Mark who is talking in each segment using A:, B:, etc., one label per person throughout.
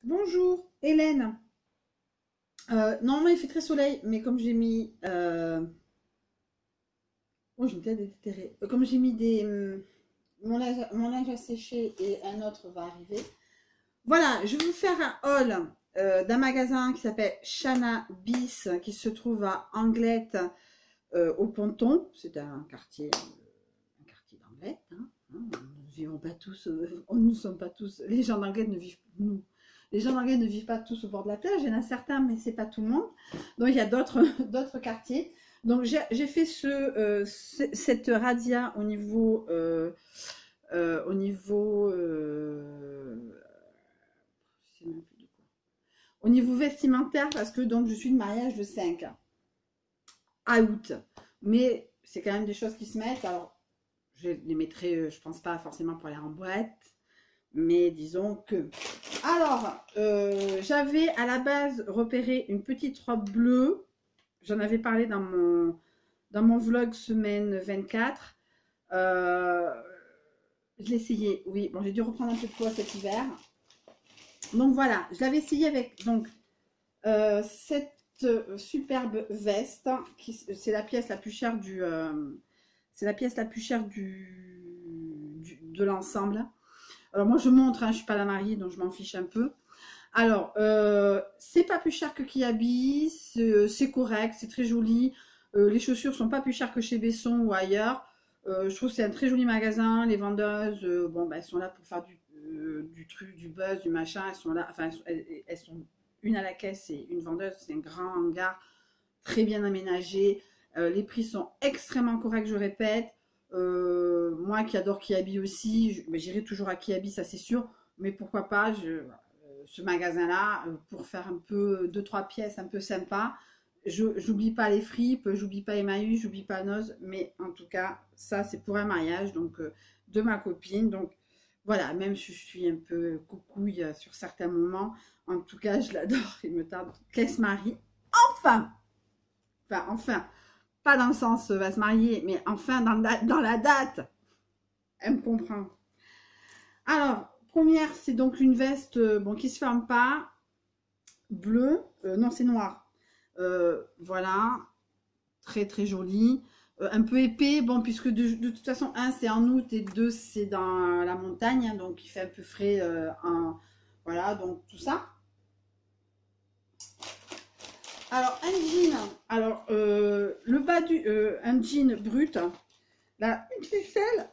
A: Bonjour, Hélène. Normalement, il fait très soleil, mais comme j'ai mis... Oh, j'ai une tête déterrée. Comme j'ai mis mon linge à sécher et un autre va arriver. Voilà, je vais vous faire un haul d'un magasin qui s'appelle Chana Bis, qui se trouve à Anglette, au Ponton. C'est un quartier d'Anglette. Nous vivons pas tous, nous ne sommes pas tous... Les gens d'Anglette ne vivent... Nous, les gens d'Anglais ne vivent pas tous au bord de la plage, il y en a certains, mais c'est pas tout le monde. Donc il y a d'autres d'autres quartiers. Donc j'ai fait cette razzia au niveau je sais même plus de quoi. Au niveau vestimentaire parce que donc je suis de mariage de 5 à août. Mais c'est quand même des choses qui se mettent. Alors je les mettrai, je pense pas forcément pour aller en boîte, mais disons que. Alors, j'avais à la base repéré une petite robe bleue. J'en avais parlé dans mon vlog semaine 24. Euh, je l'ai essayé, oui. Bon, j'ai dû reprendre un peu de poids cet hiver. Donc voilà, je l'avais essayé avec donc cette superbe veste. C'est la pièce la plus chère c'est la pièce la plus chère de l'ensemble. Alors moi je montre, hein, je suis pas la mariée donc je m'en fiche un peu. Alors c'est pas plus cher que Kiabi, c'est correct, c'est très joli. Les chaussures sont pas plus chères que chez Besson ou ailleurs. Je trouve que c'est un très joli magasin. Les vendeuses, bon, bah, elles sont là pour faire du truc, du buzz, du machin. Elles sont là, enfin elles sont une à la caisse et une vendeuse. C'est un grand hangar très bien aménagé. Les prix sont extrêmement corrects, je répète. Moi qui adore Kiabi aussi, j'irai toujours à Kiabi, ça c'est sûr. Mais pourquoi pas, ce magasin-là, pour faire un peu 2-3 pièces un peu sympa. J'oublie pas les fripes, j'oublie pas Emmaüs, j'oublie pas Noz, mais en tout cas, ça c'est pour un mariage donc de ma copine. Donc voilà, même si je suis un peu coucouille sur certains moments, en tout cas, je l'adore. Il me tarde qu'elle se marie. Enfin! Enfin, pas dans le sens va se marier, mais enfin dans la date. Elle me comprend. Alors, première, c'est donc une veste bon, qui se ferme pas, bleue, non, c'est noir. Voilà, très très joli. Un peu épais, bon, puisque de toute façon, un, c'est en août et deux, c'est dans la montagne, hein, donc il fait un peu frais. Voilà, donc tout ça. Alors, un jean, alors le bas un jean brut, là, une ficelle,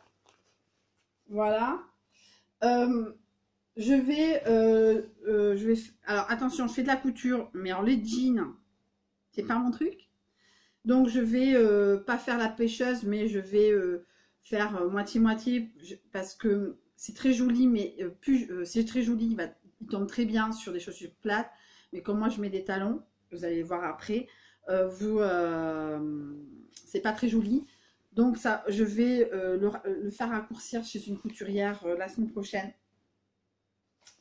A: voilà. Euh, alors attention, je fais de la couture, mais alors les jeans, c'est pas mon truc. Donc je vais pas faire la pêcheuse, mais je vais faire moitié-moitié parce que c'est très joli, mais c'est très joli, il tombe très bien sur des chaussures plates. Mais comme moi je mets des talons, vous allez voir après, c'est pas très joli. Donc ça, je vais le faire raccourcir chez une couturière la semaine prochaine.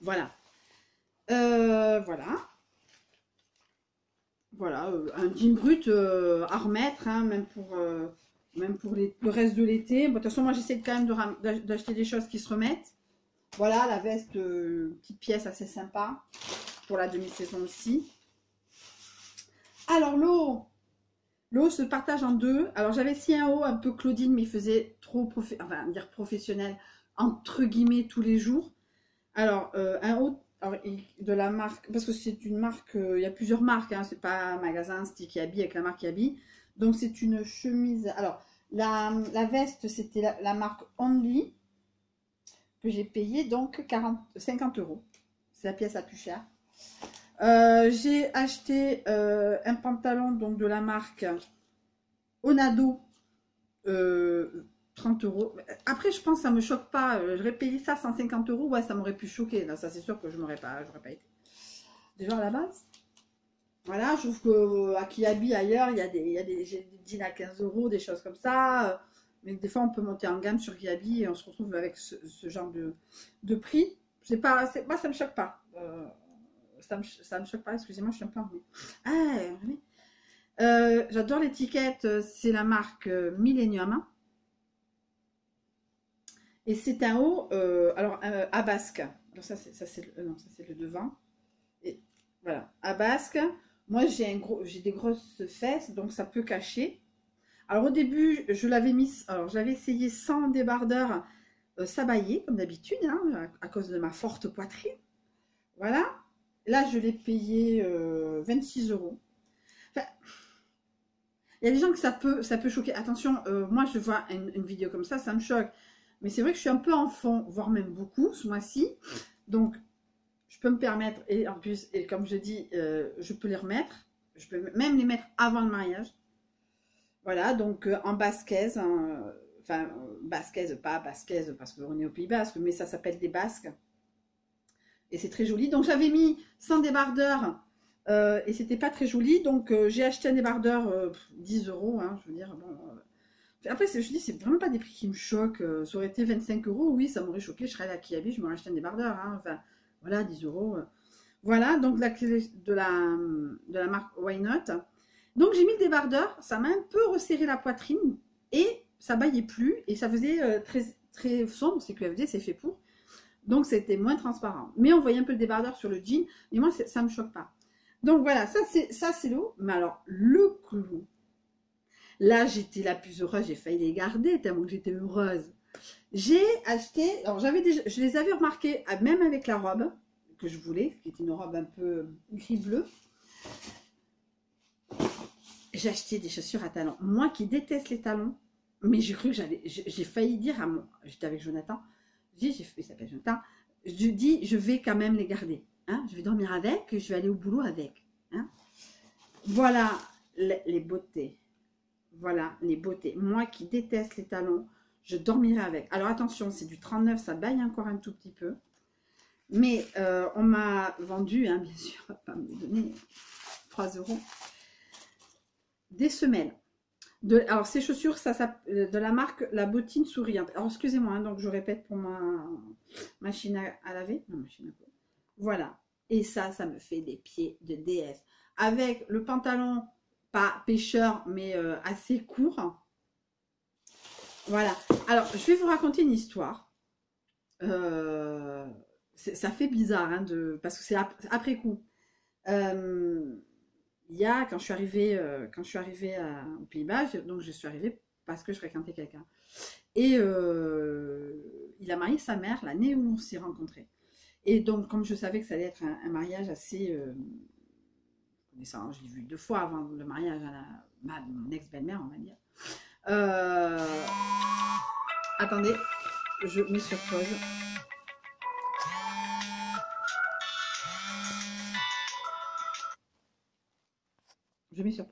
A: Voilà. Voilà. Voilà, un jean brut à remettre, hein, même pour le reste de l'été. Bon, de toute façon, moi, j'essaie quand même d'acheter des choses qui se remettent. Voilà, la veste, petite pièce assez sympa pour la demi-saison aussi. Alors, l'eau se partage en deux. Alors, j'avais essayé un haut un peu Claudine, mais il faisait trop dire professionnel, entre guillemets, tous les jours. Alors, un haut de la marque, parce que c'est une marque, il y a plusieurs marques, hein, c'est pas un magasin Sticky Habit avec la marque Habit. Donc, c'est une chemise. Alors, la veste, c'était la marque Only, que j'ai payé donc 50 euros. C'est la pièce la plus chère. J'ai acheté un pantalon donc de la marque Onado, 30 euros. Après, je pense que ça me choque pas. J'aurais payé ça 150 euros. Ouais, ça m'aurait pu choquer. Là, ça, c'est sûr que je n'aurais pas été. Déjà à la base. Voilà, je trouve qu'à Kiabi ailleurs, j'ai des jeans à 15 euros, des choses comme ça. Mais des fois, on peut monter en gamme sur Kiabi et on se retrouve avec ce genre de prix. Moi, ça me choque pas. Ça me choque pas. Excusez-moi, je suis un peu enrhumée. Ah, oui. J'adore l'étiquette. C'est la marque Millennium. Et c'est un haut, alors à basque. Alors ça c'est le devant. Voilà, à basque. Moi, j'ai des grosses fesses, donc ça peut cacher. Alors au début, je l'avais mis, alors j'avais essayé sans débardeur sabaillé, comme d'habitude, hein, à cause de ma forte poitrine. Voilà. Là, je l'ai payé 26 euros. Enfin, il y a des gens que ça peut choquer. Attention, moi, je vois une vidéo comme ça me choque. Mais c'est vrai que je suis un peu en fond, voire même beaucoup ce mois-ci. Donc, je peux me permettre, et en plus, et comme je dis, je peux les remettre. Je peux même les mettre avant le mariage. Voilà, donc en basquaise, hein, enfin, basquaise, pas basquaise parce qu'on est au Pays Basque, mais ça s'appelle des basques. Et c'est très joli. Donc j'avais mis sans débardeur et c'était pas très joli. Donc j'ai acheté un débardeur 10 euros, hein, je veux dire. Bon, après, je dis, c'est vraiment pas des prix qui me choquent. Ça aurait été 25 euros, oui, ça m'aurait choqué. Je serais là qui habille, je m'aurais acheté un débardeur. Hein, enfin, voilà, 10 euros. Voilà, donc la clé de la marque Why Not. Donc j'ai mis le débardeur, ça m'a un peu resserré la poitrine et ça baillait plus et ça faisait très, très sombre, c'est QFD, c'est fait pour. Donc c'était moins transparent. Mais on voyait un peu le débardeur sur le jean, mais moi ça me choque pas. Donc voilà, ça c'est l'eau. Mais alors le clou, là j'étais la plus heureuse, j'ai failli les garder tellement que j'étais heureuse. J'ai acheté, alors je les avais remarqués même avec la robe que je voulais, qui était une robe un peu gris-bleu. J'ai acheté des chaussures à talons. Moi qui déteste les talons, mais j'ai cru que j'ai failli dire à mon, j'étais avec Jonathan, il s'appelle Jonathan, je dis, je vais quand même les garder. Hein, je vais dormir avec, je vais aller au boulot avec. Hein. Voilà les beautés. Voilà les beautés. Moi qui déteste les talons, je dormirai avec. Alors attention, c'est du 39, ça baille encore un tout petit peu. Mais on m'a vendu, hein, bien sûr, on va pas me donner 3 euros, des semelles. Alors ces chaussures, de la marque La Bottine Souriante. Alors excusez-moi, hein, donc je répète pour ma machine à laver. Non, machine à laver. Voilà. Et ça me fait des pieds de déesse. Avec le pantalon, pas pêcheur, mais assez court. Voilà. Alors, je vais vous raconter une histoire. Ça fait bizarre, hein, parce que c'est après coup. Il y a, quand je suis arrivée aux Pays-Bas, donc je suis arrivée parce que je fréquentais quelqu'un. Et il a marié sa mère l'année où on s'est rencontrés. Et donc, comme je savais que ça allait être un mariage assez connaissant, je l'ai vu 2 fois avant le mariage à mon ex-belle-mère, on va dire. Attendez, je mets sur pause. Je mets sur pause.